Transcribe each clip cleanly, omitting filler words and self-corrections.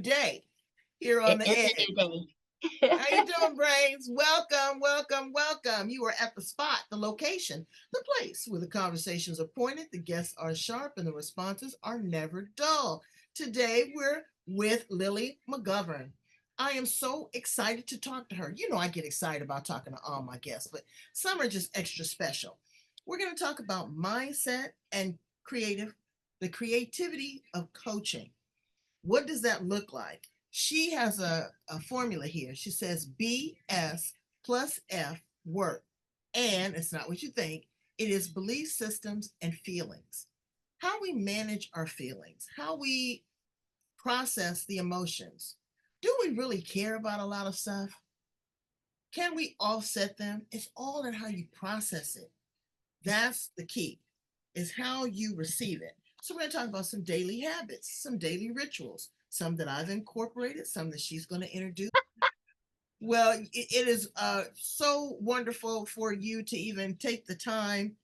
day here on It the is edge. a new day. How you doing, Brains? Welcome, welcome, welcome. You are at the spot, the location, the place where the conversations are pointed, the guests are sharp, and the responses are never dull. Today, we're with Lili McGovern. I am so excited to talk to her. You know, I get excited about talking to all my guests, but some are just extra special. We're going to talk about mindset and the creativity of coaching. What does that look like? She has a formula here. She says BS plus F work. And it's not what you think, it is belief systems and feelings. How we manage our feelings, how we process the emotions. Do we really care about a lot of stuff? Can we offset them? It's all in how you process it. That's the key, is how you receive it. So we're going to talk about some daily habits, some daily rituals, some that I've incorporated, some that she's going to introduce. Well, it is so wonderful for you to even take the time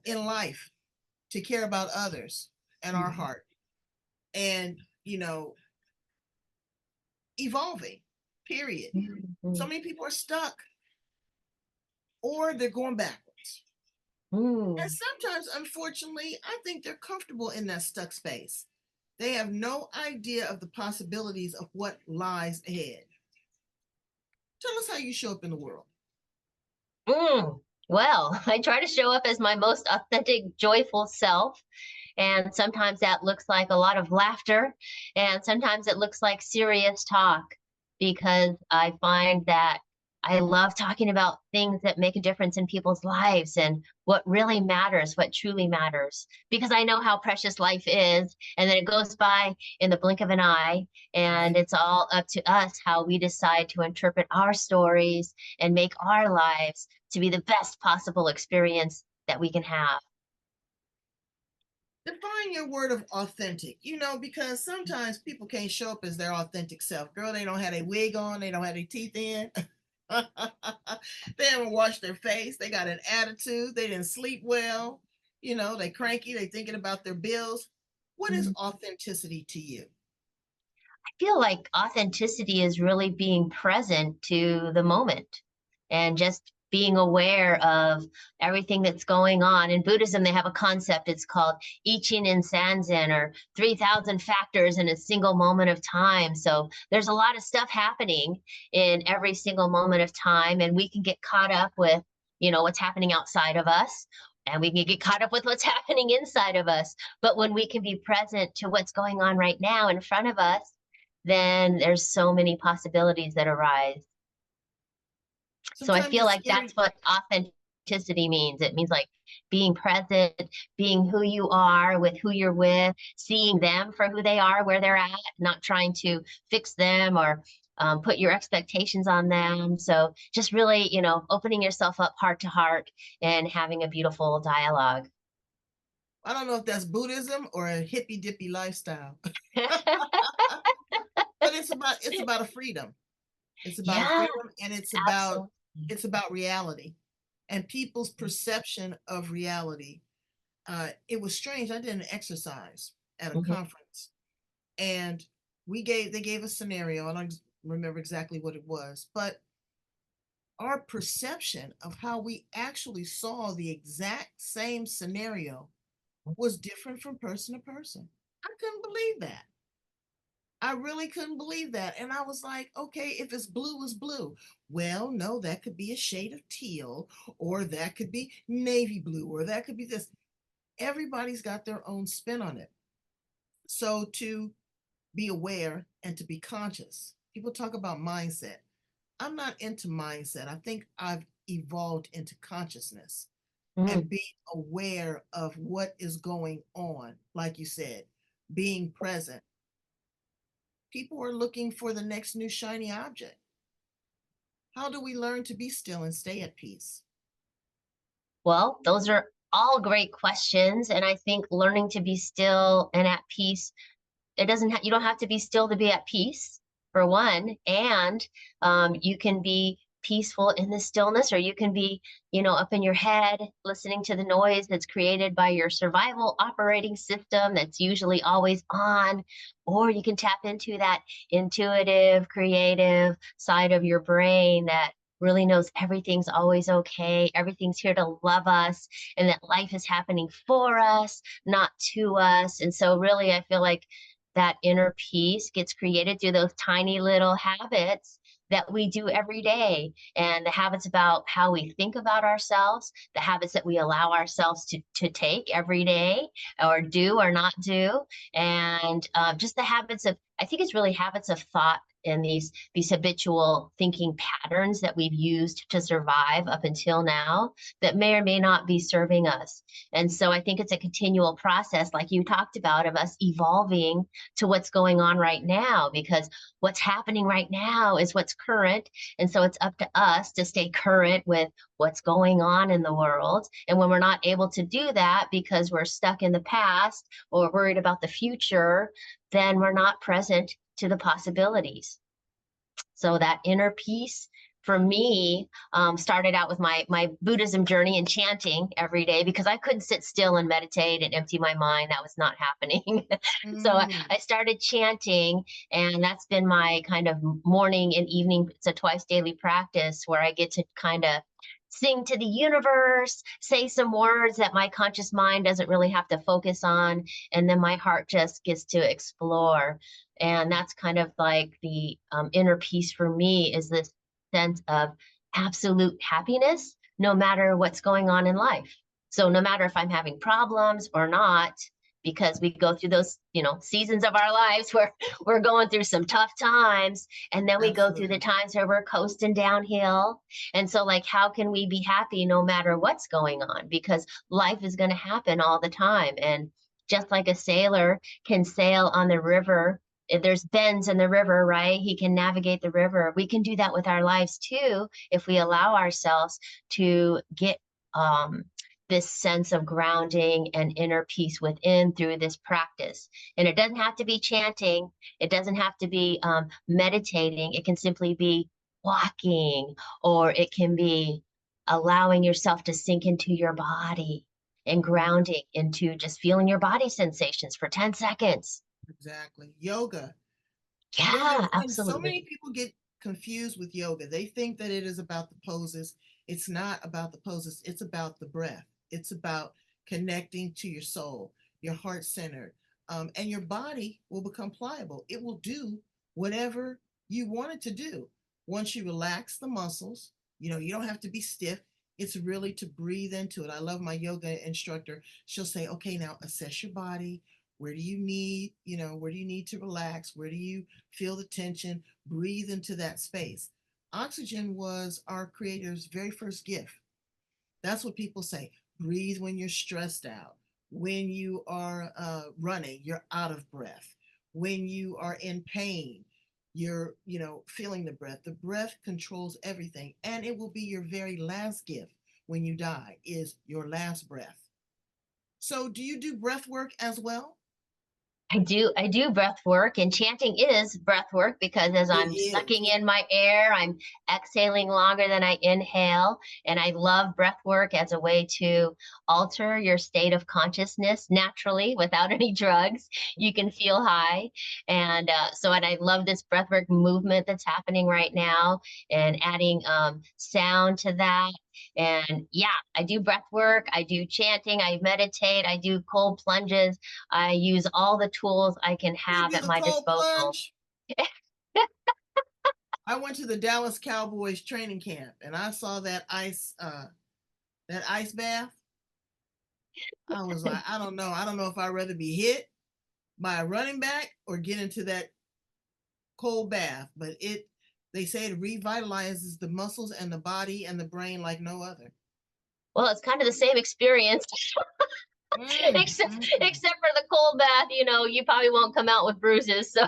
in life to care about others and our heart and, evolving, period. So many people are stuck or they're going backwards. And sometimes, unfortunately, I think they're comfortable in that stuck space. They have no idea of the possibilities of what lies ahead. Tell us how you show up in the world. Well, I try to show up as my most authentic, joyful self. And sometimes that looks like a lot of laughter. And sometimes it looks like serious talk because I find that I love talking about things that make a difference in people's lives and what really matters, what truly matters, because I know how precious life is. And then it goes by in the blink of an eye. And it's all up to us how we decide to interpret our stories and make our lives to be the best possible experience that we can have. Define your word of authentic, because sometimes people can't show up as their authentic self. Girl, they don't have a wig on, they don't have their teeth in. They haven't washed their face, they got an attitude, they didn't sleep well, they cranky, they thinking about their bills. What is authenticity to you? I feel like authenticity is really being present to the moment and just being aware of everything that's going on. In Buddhism, they have a concept, it's called Ichin and Sanzen, or 3,000 factors in a single moment of time. So there's a lot of stuff happening in every single moment of time, and we can get caught up with, what's happening outside of us. And we can get caught up with what's happening inside of us. But when we can be present to what's going on right now in front of us, then there's so many possibilities that arise. So I Sometimes feel it's like scary. that's what authenticity means. It means like being present, being who you are with who you're with, seeing them for who they are, where they're at, not trying to fix them or put your expectations on them. So just really, opening yourself up heart to heart and having a beautiful dialogue. I don't know if that's Buddhism or a hippy dippy lifestyle. But it's about a freedom. It's about a Yeah, freedom, and absolutely. it's about reality and people's perception of reality. It was strange. I did an exercise at a Mhm. conference, and they gave a scenario. I don't remember exactly what it was, but our perception of how we actually saw the exact same scenario was different from person to person. I couldn't believe that. I really couldn't believe that. And I was like, okay, if it's blue, it's blue. Well, no, that could be a shade of teal, or that could be navy blue, or that could be this. Everybody's got their own spin on it. So to be aware and to be conscious, people talk about mindset. I'm not into mindset. I think I've evolved into consciousness and Mhm. being aware of what is going on. Like you said, being present. People are looking for the next new shiny object. How do we learn to be still and stay at peace? Well, those are all great questions. And I think learning to be still and at peace, you don't have to be still to be at peace, for one. And you can be peaceful in the stillness, or you can be, up in your head listening to the noise that's created by your survival operating system that's usually always on, or you can tap into that intuitive, creative side of your brain that really knows everything's always okay, everything's here to love us, and that life is happening for us, not to us. And so, really, I feel like that inner peace gets created through those tiny little habits that we do every day, and the habits about how we think about ourselves, the habits that we allow ourselves to take every day or do or not do, and just the habits of, I think it's really habits of thought and these habitual thinking patterns that we've used to survive up until now that may or may not be serving us. And so I think it's a continual process, like you talked about, of us evolving to what's going on right now, because what's happening right now is what's current. And so it's up to us to stay current with what's going on in the world. And when we're not able to do that because we're stuck in the past or worried about the future, then we're not present to the possibilities. So that inner peace for me started out with my Buddhism journey and chanting every day, because I couldn't sit still and meditate and empty my mind. That was not happening. So Mm. I started chanting, and that's been my kind of morning and evening. It's a twice daily practice where I get to kind of sing to the universe, say some words that my conscious mind doesn't really have to focus on, and then my heart just gets to explore. And that's kind of like the inner peace for me, is this sense of absolute happiness no matter what's going on in life. So no matter if I'm having problems or not, because we go through those, seasons of our lives where we're going through some tough times, and then we go through the Absolutely. times where we're coasting downhill. And so, like, how can we be happy no matter what's going on? Because life is going to happen all the time. And just like a sailor can sail on the river, if there's bends in the river, right? He can navigate the river. We can do that with our lives too, if we allow ourselves to get um, this sense of grounding and inner peace within through this practice. And it doesn't have to be chanting, it doesn't have to be meditating. It can simply be walking, or it can be allowing yourself to sink into your body and grounding into just feeling your body sensations for 10 seconds. Exactly. Yoga. Yoga, Yeah, and so many absolutely. people get confused with yoga. They think that it is about the poses. It's not about the poses, it's about the breath. It's about connecting to your soul, your heart centered, and your body will become pliable. It will do whatever you want it to do. Once you relax the muscles, you don't have to be stiff. It's really to breathe into it. I love my yoga instructor. She'll say, okay, now assess your body. Where do you need to relax? Where do you feel the tension? Breathe into that space. Oxygen was our creator's very first gift. That's what people say. Breathe when you're stressed out. When you are running, you're out of breath. When you are in pain, you're, feeling the breath. The breath controls everything, and it will be your very last gift when you die, is your last breath. So, do you do breath work as well? I do breath work, and chanting is breath work, because as It I'm is. sucking in my air, I'm exhaling longer than I inhale. And I love breath work as a way to alter your state of consciousness naturally without any drugs. You can feel high. And I love this breath work movement that's happening right now, and adding sound to that. And yeah, I do breath work, I do chanting, I meditate, I do cold plunges. I use all the tools I can You have do at the my cold disposal. plunge. I went to the Dallas Cowboys training camp and I saw that ice bath. I was like, I don't know. I don't know if I'd rather be hit by a running back or get into that cold bath. But they say it revitalizes the muscles and the body and the brain like no other. Well, it's kind of the same experience. except mm. except for the cold bath, you probably won't come out with bruises. So,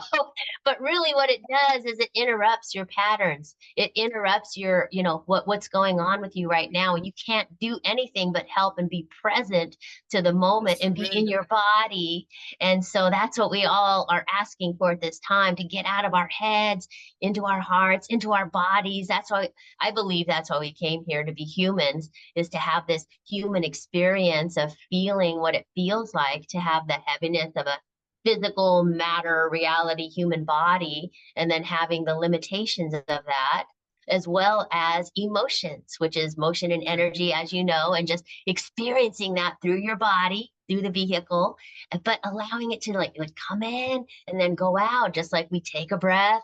but really what it does is it interrupts your patterns. It interrupts your, what's going on with you right now. And you can't do anything but help and be present to the moment Just and be in surrender. your body. And so that's what we all are asking for at this time, to get out of our heads, into our hearts, into our bodies. That's why I believe that's why we came here, to be humans, is to have this human experience of feeling what it feels like to have the heaviness of a physical matter reality human body, and then having the limitations of that, as well as emotions, which is motion and Yeah. energy, as you know, and just experiencing that through your body, through the vehicle, but allowing it to like come in and then go out, just like we take a breath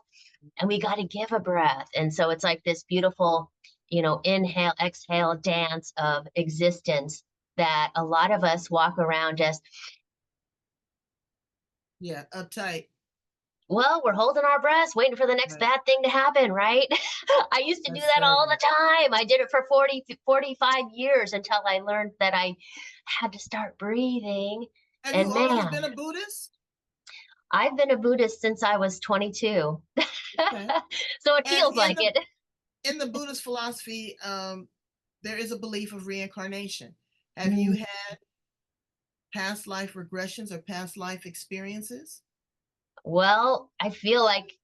and we got to give a breath. And so it's like this beautiful, inhale, exhale dance of existence that a lot of us walk around just, Yeah. Uptight. well, we're holding our breaths, waiting for the next Right. bad thing to happen, right? I used to do That's that all terrible. the time. I did it for 45 years until I learned that I had to start breathing. Have you And always man, been a Buddhist? I've been a Buddhist since I was 22. Okay. So it And feels like it. in the Buddhist philosophy, there is a belief of reincarnation. Have you Mm. had past life regressions or past life experiences? Well, I feel like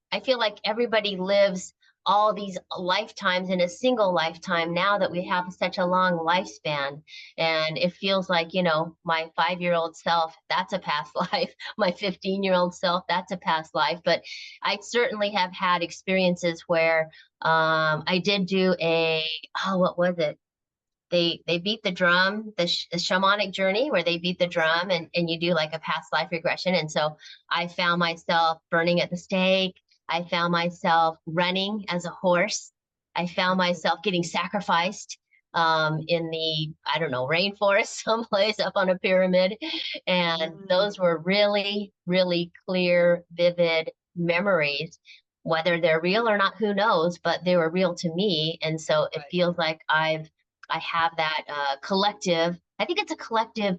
everybody lives all these lifetimes in a single lifetime now that we have such a long lifespan. And it feels like, my 5-year-old self, that's a past life. My 15-year-old self, that's a past life. But I certainly have had experiences where I did do what was it? They beat the drum, the shamanic journey, where they beat the Okay. drum, and you do like a past life regression. And so I found myself burning at the stake. I found myself running as a horse. I found myself getting sacrificed in the, I don't know, rainforest someplace up on a pyramid. And Mm, those were really, really clear, vivid memories. Whether they're real or not, who knows, but they were real to me. And so it right. feels like I have that collective, I think it's a collective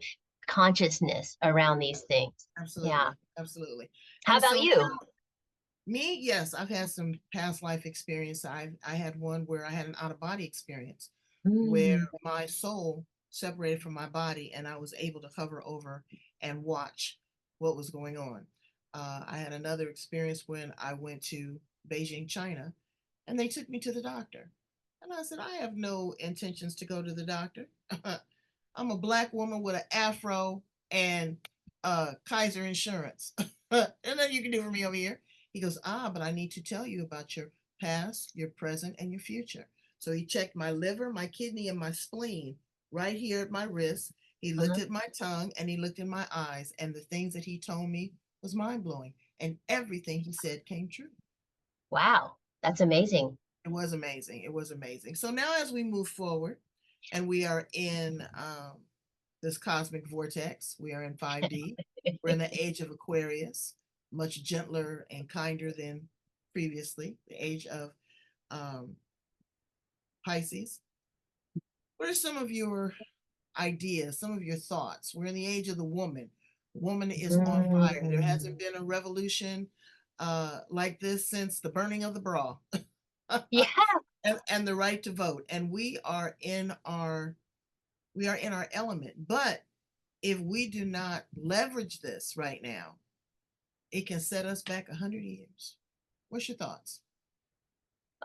consciousness around these things. Yeah. Absolutely. Absolutely. How And about so you? now, me, yes, I've had some past life experience. I had one where I had an out of body experience where Mm, my soul separated from my body and I was able to hover over and watch what was going on. I had another experience when I went to Beijing, China, and they took me to the doctor. And I said, I have no intentions to go to the doctor. I'm a black woman with an afro and Kaiser insurance. And then you can do for me over here. He goes, but I need to tell you about your past, your present, and your future. So he checked my liver, my kidney, and my spleen right here at my wrist. He looked uh-huh. at my tongue and he looked in my eyes. And the things that he told me was mind blowing. And everything he said came true. Wow, that's amazing. It was amazing. It was amazing. So now, as we move forward, and we are in this cosmic vortex, we are in 5D. We're in the age of Aquarius, much gentler and kinder than previously, the age of um, Pisces. What are some of your ideas, some of your thoughts? We're in the age of the woman. Woman is on fire. There hasn't Mm. been a revolution like this since the burning of the bra. Yeah. And the right to vote. And we are in our element. But if we do not leverage this right now, it can set us back 100 years. What's your thoughts?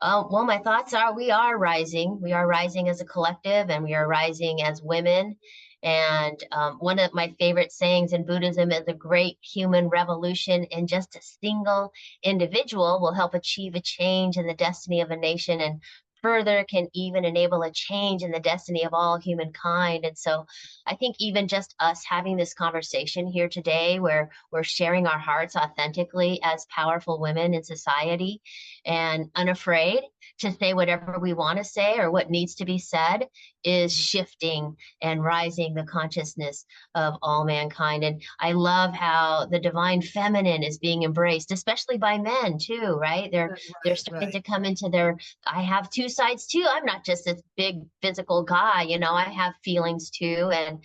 Well, my thoughts are we are rising. We are rising as a collective, and we are rising as women. And one of my favorite sayings in Buddhism is a great human revolution in just a single individual will help achieve a change in the destiny of a nation, and further can even enable a change in the destiny of all humankind. And so I think even just us having this conversation here today, where we're sharing our hearts authentically as powerful women in society and unafraid to say whatever we want to say or what needs to be said, is shifting and rising the consciousness of all mankind. And I love how the divine feminine is being embraced, especially by men too, right? They're Right, starting right. to come into their, I have two sides too. I'm not just this big physical guy, I have feelings too. And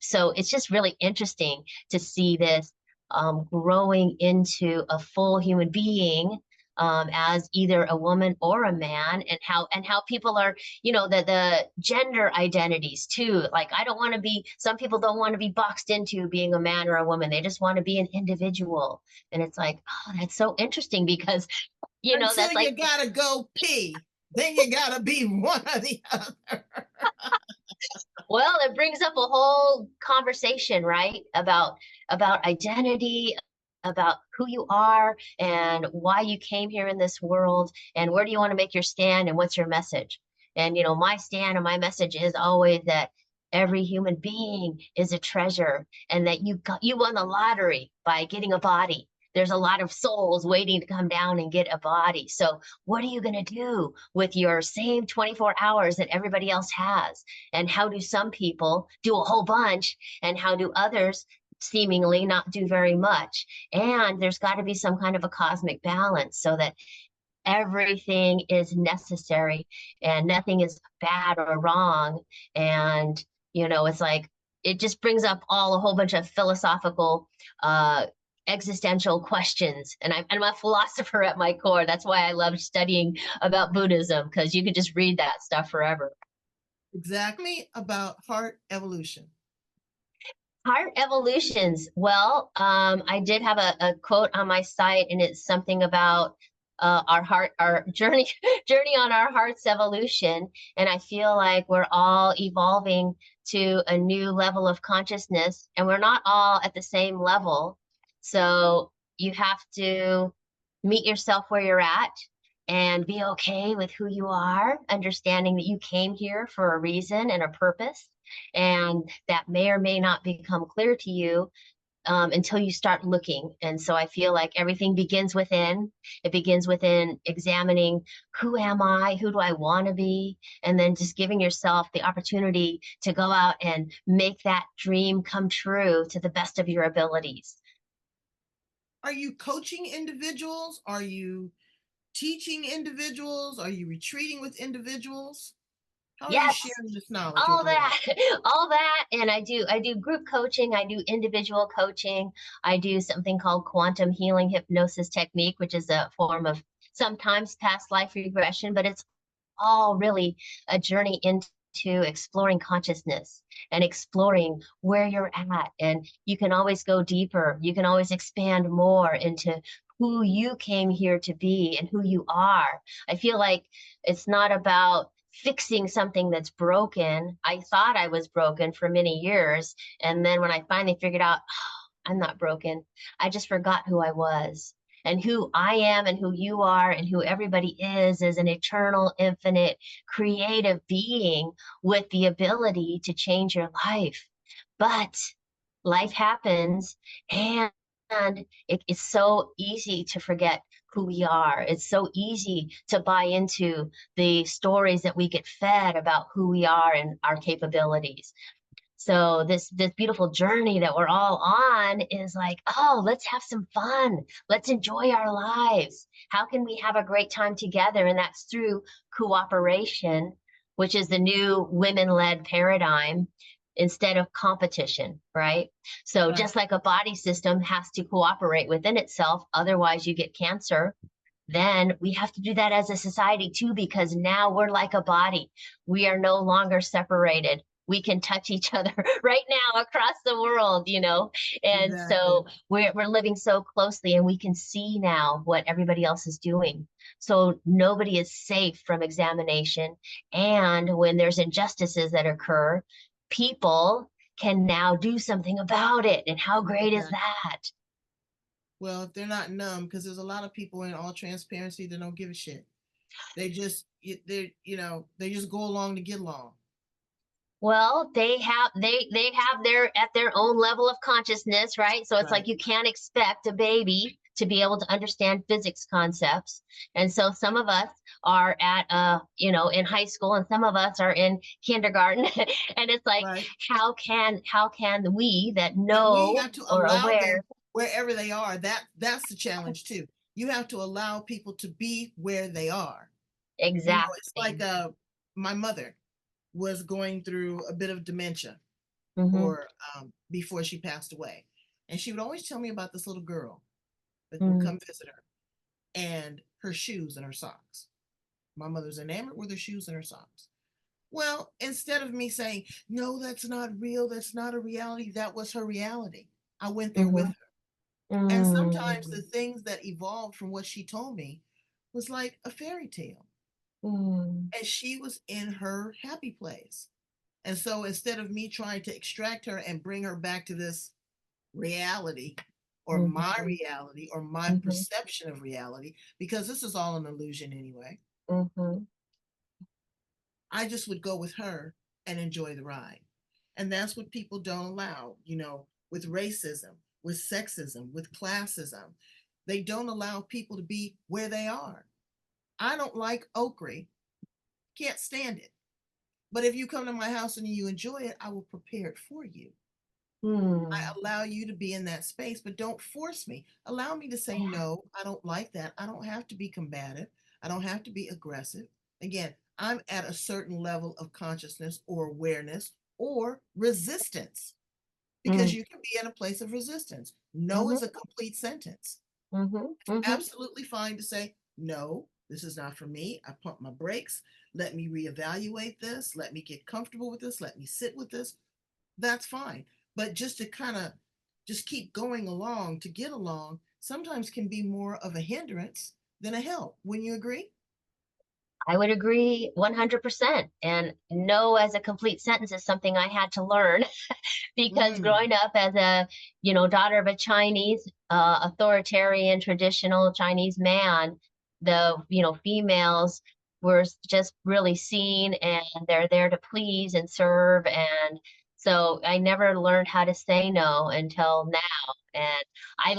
So it's just really interesting to see this growing into a full human being, as either a woman or a man, and how people are, the gender identities too. Like, I don't want to be. Some people don't want to be boxed into being a man or a woman. They just want to be an individual. And it's like, oh, that's so interesting because Until that's like, you gotta go pee, then you gotta be one or the other. well, it brings up a whole conversation, right? About identity, about who you are and why you came here in this world, and where do you want to make your stand, and what's your message. And my stand and my message is always that every human being is a treasure, and that you won the lottery by getting a body. There's a lot of souls waiting to come down and get a body. So what are you going to do with your same 24 hours that everybody else has? And how do some people do a whole bunch, and how do others seemingly not do very much? And there's got to be some kind of a cosmic balance, so that everything is necessary and nothing is bad or wrong. And it's like, it just brings up a whole bunch of philosophical, existential questions. And I'm a philosopher at my core. That's why I love studying about Buddhism, because you could just read that stuff forever. Exactly, about heart evolution. Heart evolutions. Well, I did have a quote on my site, and it's something about our heart, our journey, journey on our heart's evolution. And I feel like we're all evolving to a new level of consciousness, and we're not all at the same level. So you have to meet yourself where you're at and be okay with who you are, understanding that you came here for a reason and a purpose, and that may or may not become clear to you until you start looking. And so I feel like everything begins within. It begins within examining, who am I? Who do I want to be? And then just giving yourself the opportunity to go out and make that dream come true to the best of your abilities. Are you coaching individuals? Are you teaching individuals? Are you retreating with individuals? How are you Yes, sharing this knowledge with all the world? that, all that. And I do group coaching, I do individual coaching, I do something called quantum healing hypnosis technique, which is a form of sometimes past life regression, but it's all really a journey into exploring consciousness and exploring where you're at. And you can always go deeper, you can always expand more into who you came here to be and who you are. I feel like it's not about fixing something that's broken. I thought I was broken for many years. And then when I finally figured out, oh, I'm not broken, I just forgot who I was. And who I am and who you are and who everybody is an eternal, infinite, creative being with the ability to change your life. But life happens, and it's so easy to forget who we are. It's so easy to buy into the stories that we get fed about who we are and our capabilities. So this beautiful journey that we're all on is like, oh, let's have some fun. Let's enjoy our lives. How can we have a great time together? And that's through cooperation, which is the new women-led paradigm, instead of competition, right? So Right. just like a body system has to cooperate within itself, otherwise you get cancer, then we have to do that as a society too, because now we're like a body. We are no longer separated. We can touch each other right now across the world, and Exactly. so we're living so closely, and we can see now what everybody else is doing. So nobody is safe from examination. And when there's injustices that occur, people can now do something about it. And how great is Exactly. that? Well, if they're not numb, because there's a lot of people in all transparency that don't give a shit. They just they just go along to get along. Well, they have their at their own level of consciousness, right? So it's like, Right. you can't expect a baby to be able to understand physics concepts. And so some of us are at in high school, and some of us are in kindergarten. And it's like, Right. how can we that And we know have to or allow them aware. wherever they are. That's the challenge too. You have to allow people to be where they are. It's like Exactly. my mother was going through a bit of dementia. Mm-hmm. or before she passed away. And she would always tell me about this little girl that would Mm-hmm. come visit her and her shoes and her socks. My mother's enamored with her shoes and her socks. Well, instead of me saying, no, that's not real, that's not a reality, that was her reality. I went there with Mm-hmm. her. And sometimes the Mm-hmm. things that evolved from what she told me was like a fairy tale. Mm-hmm. And she was in her happy place. And so instead of me trying to extract her and bring her back to this reality or my Mm-hmm. perception of reality, because this is all an illusion anyway, Mm-hmm. I just would go with her and enjoy the ride. And that's what people don't allow, with racism, with sexism, with classism. They don't allow people to be where they are. I don't like okra, can't stand it. But if you come to my house and you enjoy it, I will prepare it for you. I Mm. allow you to be in that space, but don't force me. Allow me to say, Yeah. no, I don't like that. I don't have to be combative. I don't have to be aggressive. Again, I'm at a certain level of consciousness or awareness or resistance because Mm. you can be in a place of resistance. No Mm-hmm. is a complete sentence. Mm-hmm. Mm-hmm. Absolutely fine to say, no, this is not for me. I pump my brakes. Let me reevaluate this. Let me get comfortable with this. Let me sit with this. That's fine. But just to kind of just keep going along to get along sometimes can be more of a hindrance than a help. Wouldn't you agree? I would agree 100%. And no as a complete sentence is something I had to learn because Mm, growing up as a, daughter of a Chinese, authoritarian, traditional Chinese man, the, females were just really seen and they're there to please and serve. And so I never learned how to say no until now. And I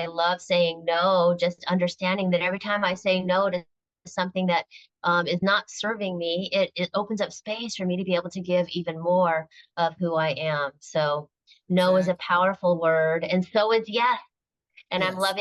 love saying no, just understanding that every time I say no to something that is not serving me, it opens up space for me to be able to give even more of who I am. So no is a exactly. powerful word, and so is yes. And I'm Yes.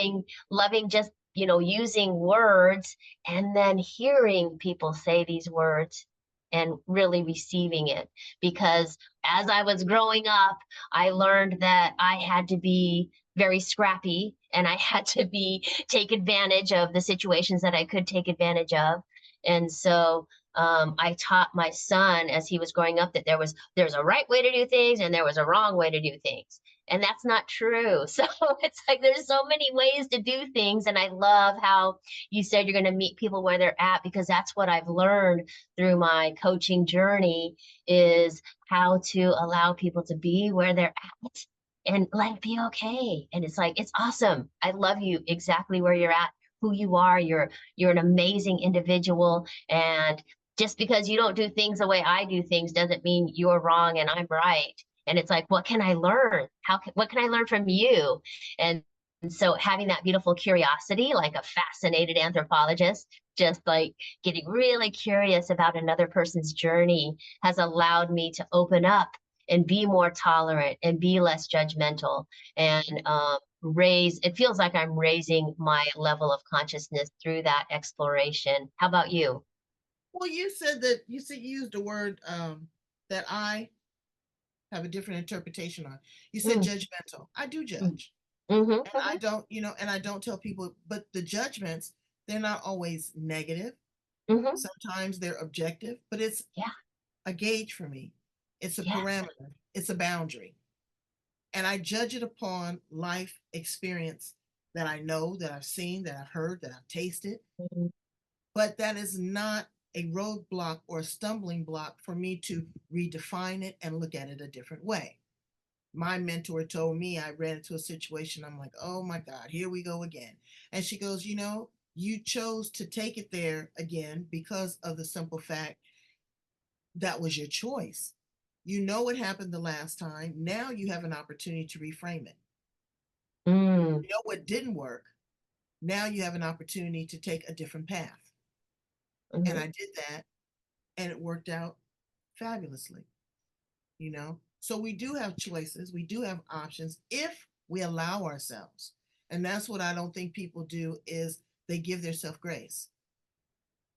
loving just, using words and then hearing people say these words and really receiving it. Because as I was growing up, I learned that I had to be very scrappy and I had to be take advantage of the situations that I could take advantage of. And so I taught my son as he was growing up that there's a right way to do things and there was a wrong way to do things, and that's not true. So it's like there's so many ways to do things, and I love how you said you're going to meet people where they're at, because that's what I've learned through my coaching journey is how to allow people to be where they're at and let it be okay. And it's like it's awesome. I love you exactly where you're at, who you are. You're an amazing individual, and just because you don't do things the way I do things doesn't mean you're wrong and I'm right. And it's like, what can I learn? What can I learn from you? And so having that beautiful curiosity, like a fascinated anthropologist, just like getting really curious about another person's journey has allowed me to open up and be more tolerant and be less judgmental and raise, it feels like I'm raising my level of consciousness through that exploration. How about you? Well, you said you used a word that I have a different interpretation on. You said Mm, judgmental. I do mm, judge. mhm, And I mhm. don't, and I don't tell people, but the judgments, they're not always negative. Mhm. Sometimes they're objective, but it's Yeah, a gauge for me. It's a yeah. parameter, it's a boundary. And I judge it upon life experience that I know, that I've seen, that I've heard, that I've tasted. Mhm. But that is not a roadblock or a stumbling block for me to redefine it and look at it a different way. My mentor told me I ran into a situation. I'm like, oh my God, here we go again. And she goes, you chose to take it there again because of the simple fact that was your choice. You know what happened the last time. Now you have an opportunity to reframe it. Mm, You know what didn't work. Now you have an opportunity to take a different path. And mhm. I did that and it worked out fabulously. So we do have choices, we do have options if we allow ourselves. And that's what I don't think people do is they give themselves grace.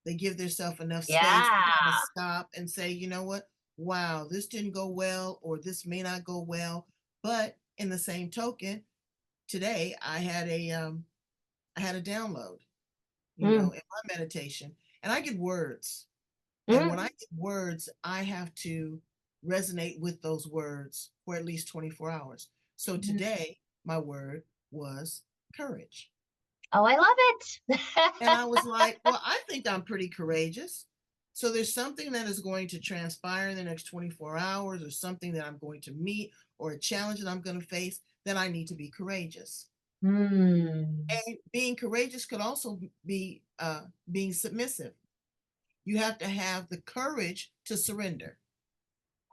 They give themselves enough space to kind of Yeah. stop and say, you know what? wow, this didn't go well, or this may not go well. But in the same token, today I had a download, Mm, in my meditation, and I get words. And when I mm, get words, I have to resonate with those words for at least 24 hours. So mm. today, my word was courage. Oh, I love And it. I was like, well, I think I'm pretty courageous. So there's something that is going to transpire in the next 24 hours, or something that I'm going to meet, or a challenge that I'm going to face, then I need to be courageous. Hmm. And being courageous could also be being submissive. You have to have the courage to surrender.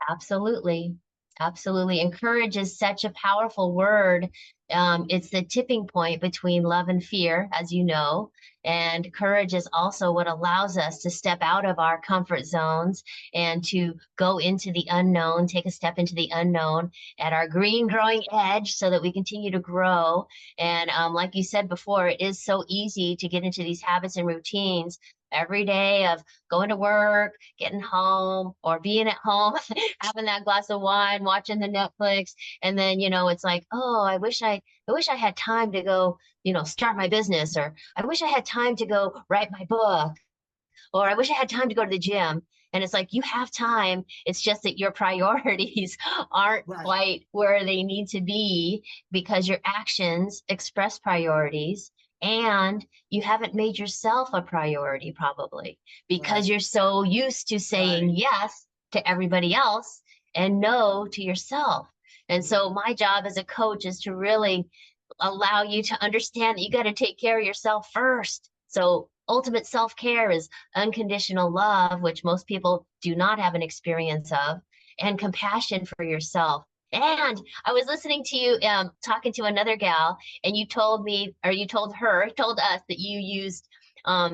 Absolutely. Absolutely. And courage is such a powerful word. It's the tipping point between love and fear, as you know. And courage is also what allows us to step out of our comfort zones and to go into the unknown, take a step into the unknown at our green growing edge so that we continue to grow. And like you said before, it is so easy to get into these habits and routines every day of going to work, getting home, or being at home, having that glass of wine, watching the Netflix, and then it's like, oh, I wish I had time to go, start my business, or I wish I had time to go write my book, or I wish I had time to go to the gym. And it's like, you have time. It's just that your priorities aren't Right, quite where they need to be because your actions express priorities. And you haven't made yourself a priority, probably because right, you're so used to saying right. yes to everybody else and no to yourself. And Mhm. so, my job as a coach is to really allow you to understand that you got to take care of yourself first. So, ultimate self care is unconditional love, which most people do not have an experience of, and compassion for yourself. And I was listening to you talking to another gal, and you told me, or you told her, told us that you used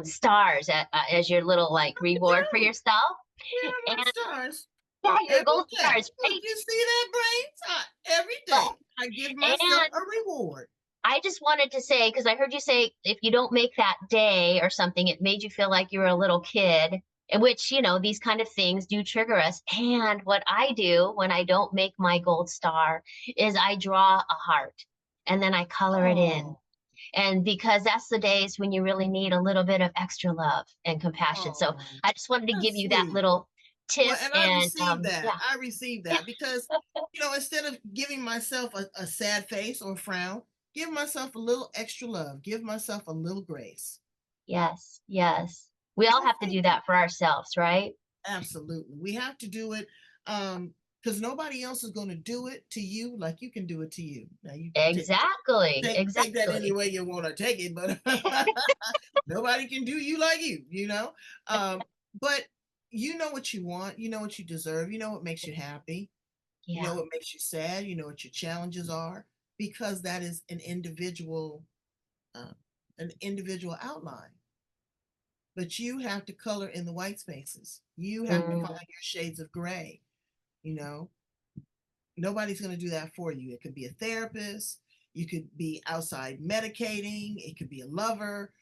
stars as your little like reward for Do. yourself. Yeah, And my stars yeah, your every gold day. stars, Look, right? you see that, brains? Every Well, day I give myself and a reward. I just wanted to say, because I heard you say if you don't make that day or something, it made you feel like you were a little kid, in which, these kind of things do trigger us. And what I do when I don't make my gold star is I draw a heart and then I color it in. Oh, And because that's the days when you really need a little bit of extra love and compassion. So oh, I just wanted to give that's you that sweet. little Well, tip. and I And received that. yeah, I received that because, instead of giving myself a sad face or frown, give myself a little extra love. Give myself a little grace. yes, yes. We all Well, have to thank do you. that for ourselves, right? Absolutely. We have to do it because nobody else is going to do it to you like you can do it to you. Now, you Exactly, take that any exactly. way you want to take it, but nobody can do you like you. But you know what you want, you know what you deserve, you know what makes you happy, you know Yeah. what makes you sad, you know what your challenges are, because that is uh, an individual outline. But you have to color in the white spaces. You have to Mm, find your shades of gray. You know, nobody's going to do that for you. It could be a therapist, you could be outside medicating, it could be a lover.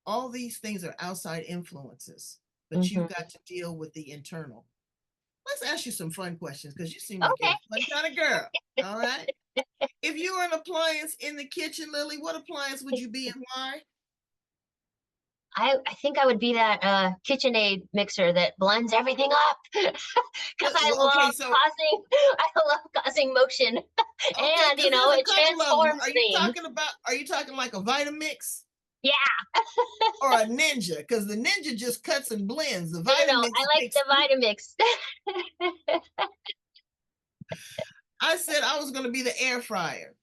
All these things are outside influences, but you've mhm. got to deal with the internal. Let's ask you some fun questions because you seem like you're Okay. a fun kind of girl. All right. If you were an appliance in the kitchen, Lily, what appliance would you be and why? I think I would be that KitchenAid mixer that blends everything up because I Well, okay, love so causing I love causing motion okay, and because there's a it couple of them. transforms things. Are you talking like a Vitamix Yeah. or a Ninja? Because the Ninja just cuts and blends. The No, Vitamix I like takes. the Vitamix. I said I was going to be the air fryer.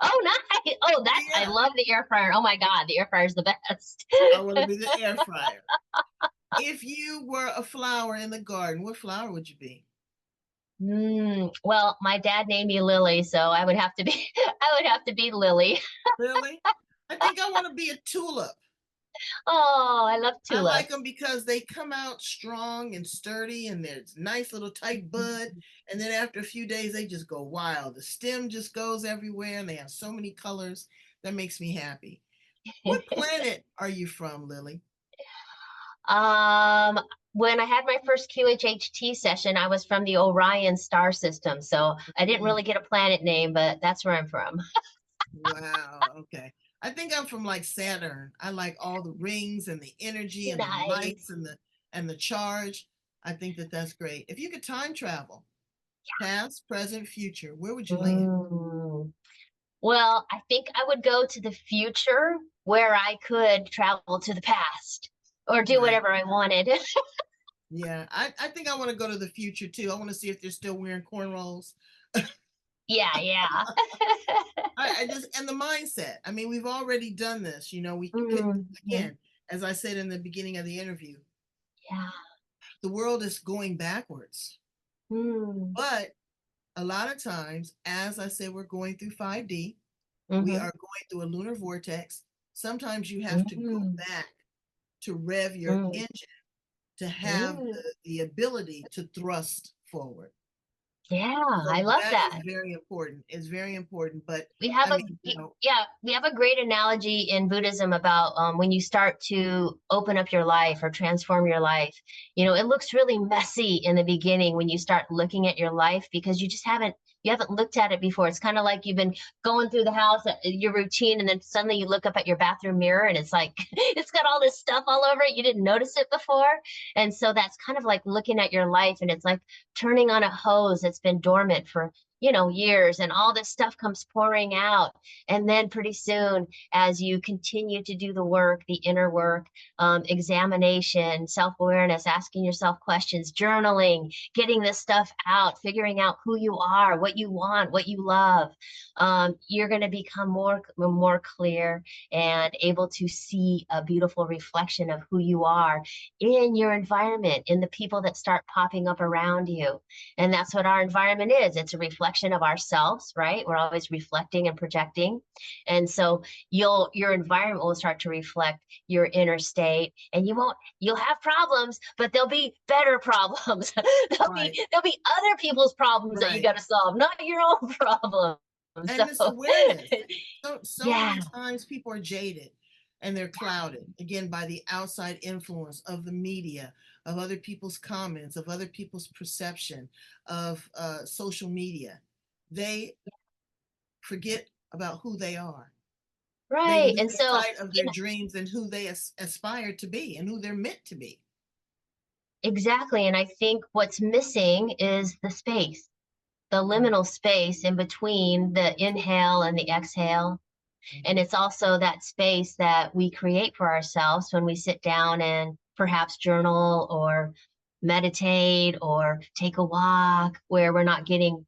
Oh, nice. Oh, that's I Yeah, love the air fryer. Oh my God, the air fryer is the best. I want to be the air fryer. If you were a flower in the garden, what flower would you be? Well, my dad named me Lily, so I would have to be I would have to be Lily. Really? I think I want to be a tulip. Oh, I love I like them tulips. because they come out strong and sturdy, and there's nice little tight bud. And then after a few days, they just go wild. The stem just goes everywhere, and they have so many colors. That makes me happy. What planet are you from, Lily? Um, when I had my first QHHT session, I was from the Orion star system. So I didn't Mm, really get a planet name, but that's where I'm from. wow. Okay. I think I'm from like Saturn. I like all the rings and the energy and the Nice. lights and the charge. I think that that's great. If you could time travel, past, present, future, where would you land? Mm. Well, I think I would go to the future where I could travel to the past or do Right. whatever I wanted. Yeah. I think I want to go to the future too. I want to see if they're still wearing cornrows. Yeah, yeah. I just and the mindset. I mean, we've already done this. We could Mhm. again, as I said in the beginning of the interview, Yeah. the world is going backwards. Mm. But a lot of times, as I said, we're going through 5D. We Mhm. are going through a lunar vortex. Sometimes you have to go Mm. back to rev your Mm. engine to have Mm. the ability to thrust forward. Yeah, So I love that is that. very important. It's very important. But We have I a mean, yeah, we have a great analogy in Buddhism about when you start to open up your life or transform your life. It looks really messy in the beginning when you start looking at your life because you haven't looked at it before. It's kind of like you've been going through the house, your routine, and then suddenly you look up at your bathroom mirror and it's like it's got all this stuff all over it. You didn't notice it before. And so that's kind of like looking at your life and it's like turning on a hose that's been dormant for years, and all this stuff comes pouring out. And then pretty soon, as you continue to do the work, the inner work, examination, self awareness, asking yourself questions, journaling, getting this stuff out, figuring out who you are, what you want, what you love, you're going to become more clear and able to see a beautiful reflection of who you are in your environment, in the people that start popping up around you. And that's what our environment is. It's a reflection of ourselves, right? We're always reflecting and projecting. And so your environment will start to reflect your inner state, and you'll have problems, but there'll be better problems. there'll be right, there'll be other people's problems that you right. got to solve, not your own problems. So And this awareness. So yeah. many times people are jaded and they're clouded again by the outside influence of the media, of other people's comments, of other people's perception, of social media. They forget about who they are. They Right. And lose so sight of their dreams and who they aspire to be and who they're meant to be. exactly. And I think what's missing is the space, the Mm-hmm. liminal space in between the inhale and the exhale. And Mm-hmm. it's also that space that we create for ourselves when we sit down and perhaps journal or meditate or take a walk where we're not getting,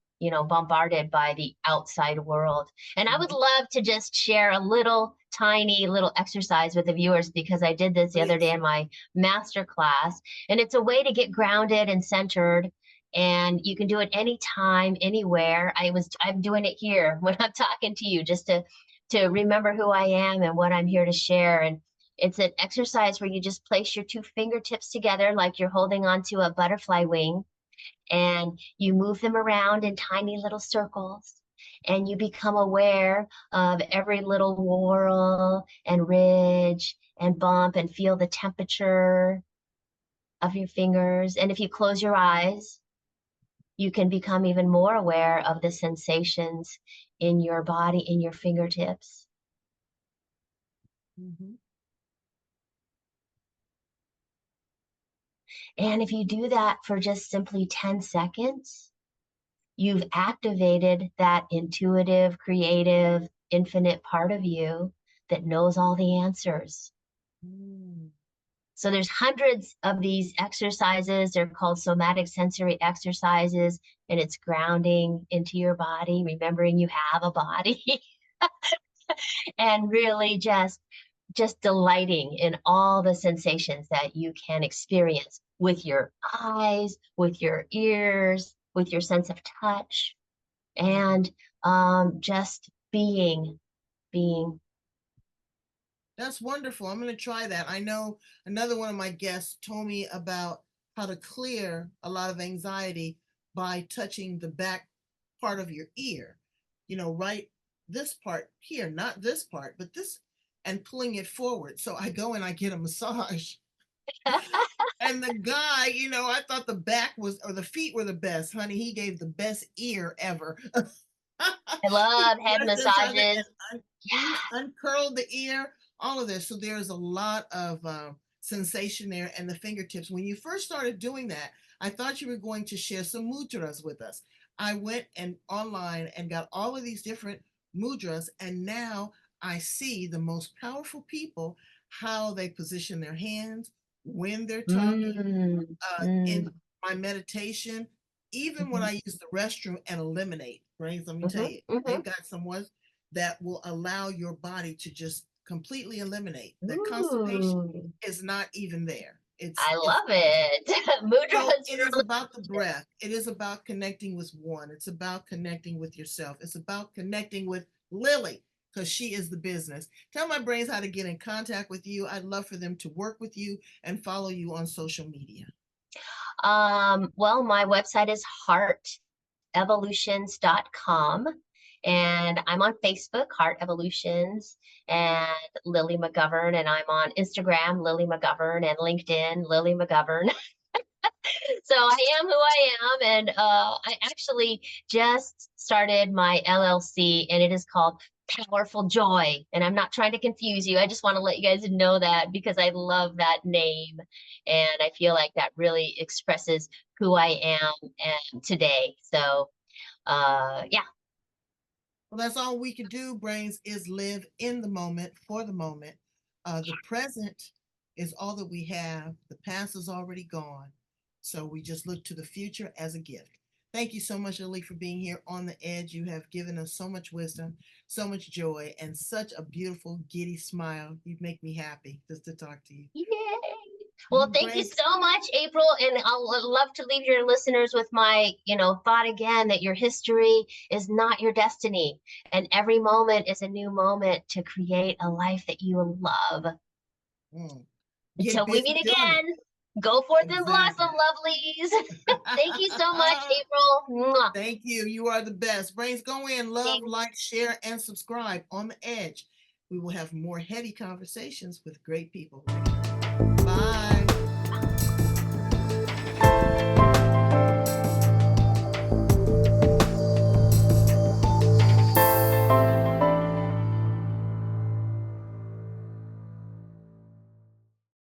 bombarded by the outside world. And I would Mm-hmm. love to just share a little tiny little exercise with the viewers because I did this the other day Please. in my master class. And it's a way to get grounded and centered, and you can do it anytime, anywhere. I'm doing it here when I'm talking to you, just to remember who I am and what I'm here to share. And it's an exercise where you just place your two fingertips together like you're holding onto a butterfly wing, and you move them around in tiny little circles. And you become aware of every little whorl and ridge and bump and feel the temperature of your fingers. And if you close your eyes, you can become even more aware of the sensations in your body, in your fingertips. Mm-hmm. And if you do that for just simply 10 seconds, you've activated that intuitive, creative, infinite part of you that knows all the answers. Mm-hmm. So there's hundreds of these exercises. They're called somatic sensory exercises, and it's grounding into your body, remembering you have a body, and really just delighting in all the sensations that you can experience with your eyes, with your ears, with your sense of touch, and just being. That's wonderful. I'm going to try that. I know another one of my guests told me about how to clear a lot of anxiety by touching the back part of your ear. Right this part here, not this part, but this, and pulling it forward. So I go and I get a massage And the guy, I thought the back was, or the feet were the best. Honey, he gave the best ear ever. I He love head pressed inside there and massages. uncurled the ear, all of this. So there's a lot of sensation there, and the fingertips. When you first started doing that, I thought you were going to share some mudras with us. I went and online and got all of these different mudras, and now I see the most powerful people, how they position their hands when they're talking, Mm, in mm, my meditation, even when mhm, I use the restroom and eliminate, right? Let me tell mhm, you, they've mhm. got some ones that will allow your body to just completely eliminate that constipation Ooh, is not even there. I It's love easy. it. So Mudra's it is really about the breath. It is about connecting with one. It's about connecting with yourself. It's about connecting with Lily because she is the business. Tell my brains how to get in contact with you. I'd love for them to work with you and follow you on social media. well, my website is heartevolutions.com. And I'm on Facebook, Heart Evolutions, and Lili McGovern. And I'm on Instagram, Lili McGovern, and LinkedIn, Lili McGovern. So I am who I am. And I actually just started my LLC, and it is called Powerful Joy. And I'm not trying to confuse you. I just want to let you guys know that because I love that name. And I feel like that really expresses who I am and today. So, yeah. Well, that's all we can do, brains, is live in the moment for the moment. The present is all that we have. The past is already gone. So we just look to the future as a gift. Thank you so much, Ali, for being here on the edge. You have given us so much wisdom, so much joy, and such a beautiful, giddy smile. You make me happy just to talk to you. Yay. Well, thank you Brains, so much, April. And I'll love to leave your listeners with my, thought again that your history is not your destiny. And every moment is a new moment to create a life that you love. mm, get Until we busy meet doing it. again, go forth and blossom, Exactly. lovelies. Thank you so much, April. Mwah. Thank you. You are the best. Brains, go in, love, Thanks. like, share, and subscribe on the edge. We will have more heady conversations with great people right here.